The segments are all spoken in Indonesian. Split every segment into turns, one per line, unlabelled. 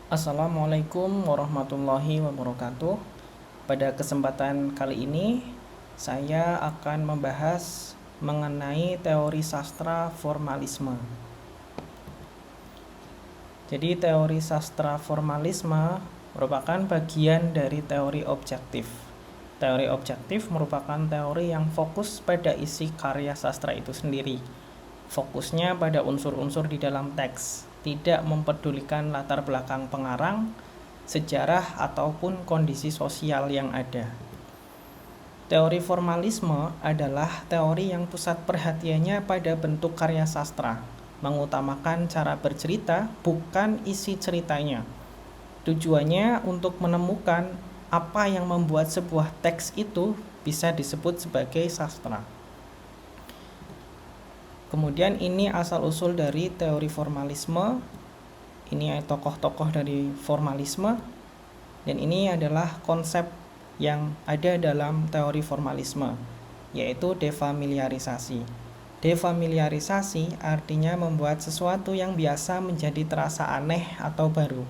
Assalamualaikum warahmatullahi wabarakatuh. Pada kesempatan kali ini, saya akan membahas mengenai teori sastra formalisme. Jadi, teori sastra formalisme merupakan bagian dari teori objektif. Teori objektif merupakan teori yang fokus pada isi karya sastra itu sendiri. Fokusnya pada unsur-unsur di dalam teks, tidak mempedulikan latar belakang pengarang, sejarah, ataupun kondisi sosial yang ada. Teori formalisme adalah teori yang pusat perhatiannya pada bentuk karya sastra, mengutamakan cara bercerita, bukan isi ceritanya. Tujuannya untuk menemukan apa yang membuat sebuah teks itu bisa disebut sebagai sastra. Kemudian ini asal-usul dari teori formalisme. Ini tokoh-tokoh dari formalisme. Dan ini adalah konsep yang ada dalam teori formalisme, yaitu defamiliarisasi. Defamiliarisasi artinya membuat sesuatu yang biasa menjadi terasa aneh atau baru.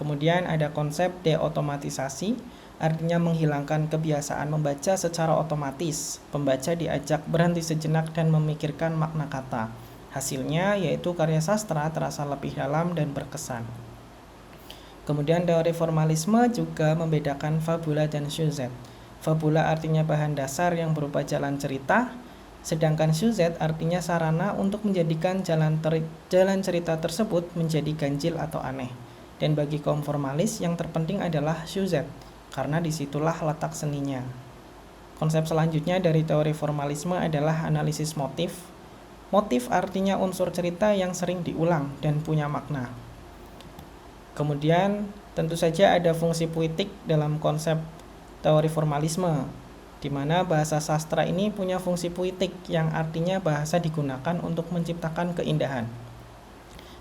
Kemudian ada konsep deotomatisasi, artinya menghilangkan kebiasaan membaca secara otomatis. Pembaca diajak berhenti sejenak dan memikirkan makna kata. Hasilnya yaitu karya sastra terasa lebih dalam dan berkesan. Kemudian teori formalisme juga membedakan fabula dan syuzet. Fabula artinya bahan dasar yang berupa jalan cerita, sedangkan syuzet artinya sarana untuk menjadikan jalan cerita tersebut menjadi ganjil atau aneh. Dan bagi kaum formalis, yang terpenting adalah syuzet, karena disitulah letak seninya. Konsep selanjutnya dari teori formalisme adalah analisis motif. Motif artinya unsur cerita yang sering diulang dan punya makna. Kemudian tentu saja ada fungsi puitik dalam konsep teori formalisme, di mana bahasa sastra ini punya fungsi puitik yang artinya bahasa digunakan untuk menciptakan keindahan.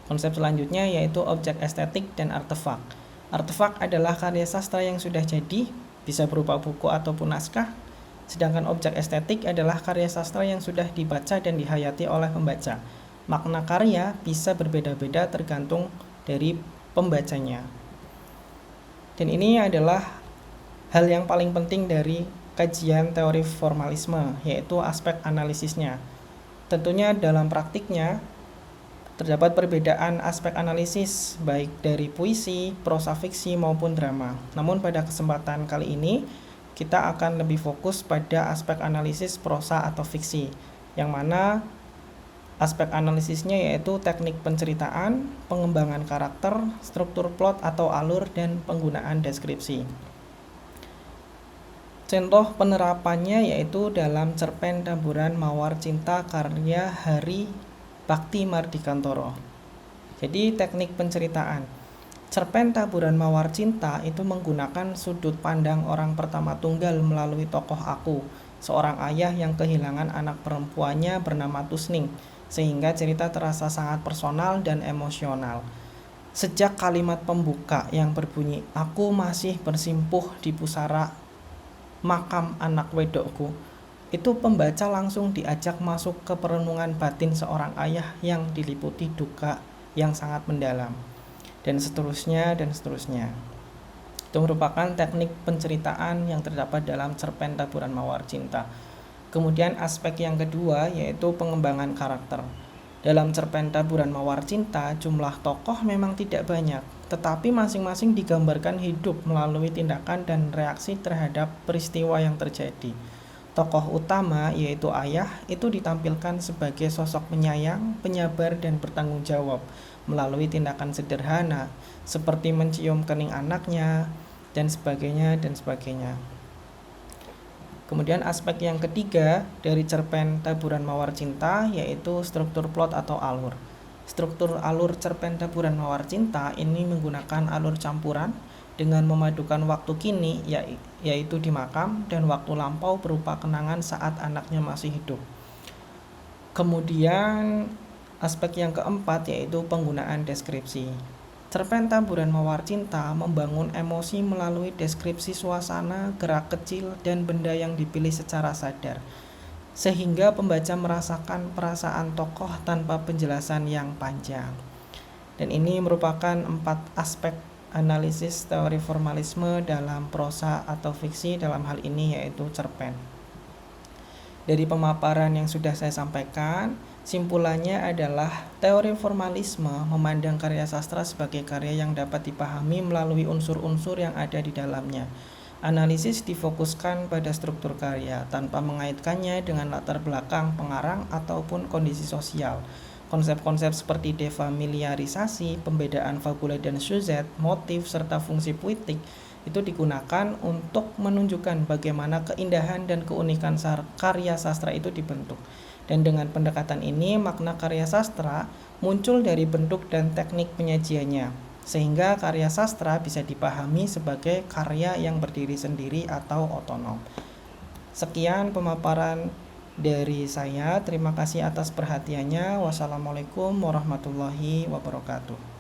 Konsep selanjutnya yaitu objek estetik dan artefak. Artefak adalah karya sastra yang sudah jadi, bisa berupa buku ataupun naskah, sedangkan objek estetik adalah karya sastra yang sudah dibaca dan dihayati oleh pembaca. Makna karya bisa berbeda-beda tergantung dari pembacanya. Dan ini adalah hal yang paling penting dari kajian teori formalisme, yaitu aspek analisisnya. Tentunya dalam praktiknya, terdapat perbedaan aspek analisis baik dari puisi, prosa fiksi maupun drama. Namun pada kesempatan kali ini kita akan lebih fokus pada aspek analisis prosa atau fiksi, yang mana aspek analisisnya yaitu teknik penceritaan, pengembangan karakter, struktur plot atau alur, dan penggunaan deskripsi. Contoh penerapannya yaitu dalam cerpen Taburan Mawar Cinta karya Hari Bakti Mardikantoro. Jadi teknik penceritaan. Cerpen Taburan Mawar Cinta itu menggunakan sudut pandang orang pertama tunggal melalui tokoh aku, seorang ayah yang kehilangan anak perempuannya bernama Tusning, sehingga cerita terasa sangat personal dan emosional. Sejak kalimat pembuka yang berbunyi, "Aku masih bersimpuh di pusara makam anak wedokku," itu pembaca langsung diajak masuk ke perenungan batin seorang ayah yang diliputi duka yang sangat mendalam, dan seterusnya dan seterusnya. Itu merupakan teknik penceritaan yang terdapat dalam cerpen Taburan Mawar Cinta. Kemudian aspek yang kedua yaitu pengembangan karakter. Dalam cerpen Taburan Mawar Cinta, jumlah tokoh memang tidak banyak, tetapi masing-masing digambarkan hidup melalui tindakan dan reaksi terhadap peristiwa yang terjadi. Tokoh utama, yaitu ayah, itu ditampilkan sebagai sosok penyayang, penyabar, dan bertanggung jawab melalui tindakan sederhana seperti mencium kening anaknya, dan sebagainya, dan sebagainya. Kemudian aspek yang ketiga dari cerpen Taburan Mawar Cinta yaitu struktur plot atau alur. Struktur alur cerpen Taburan Mawar Cinta ini menggunakan alur campuran dengan memadukan waktu kini yaitu di makam dan waktu lampau berupa kenangan saat anaknya masih hidup. Kemudian aspek yang keempat yaitu penggunaan deskripsi. Cerpen Taburan Mawar Cinta membangun emosi melalui deskripsi suasana, gerak kecil, dan benda yang dipilih secara sadar, sehingga pembaca merasakan perasaan tokoh tanpa penjelasan yang panjang. Dan ini merupakan 4 aspek analisis teori formalisme dalam prosa atau fiksi, dalam hal ini yaitu cerpen. Dari pemaparan yang sudah saya sampaikan, simpulannya adalah teori formalisme memandang karya sastra sebagai karya yang dapat dipahami melalui unsur-unsur yang ada di dalamnya. Analisis difokuskan pada struktur karya tanpa mengaitkannya dengan latar belakang pengarang ataupun kondisi sosial. Konsep-konsep seperti defamiliarisasi, pembedaan fabula dan syuzet, motif, serta fungsi puitik itu digunakan untuk menunjukkan bagaimana keindahan dan keunikan karya sastra itu dibentuk. Dan dengan pendekatan ini, makna karya sastra muncul dari bentuk dan teknik penyajiannya, sehingga karya sastra bisa dipahami sebagai karya yang berdiri sendiri atau otonom. Sekian pemaparan dari saya. Terima kasih atas perhatiannya. Wassalamualaikum warahmatullahi wabarakatuh.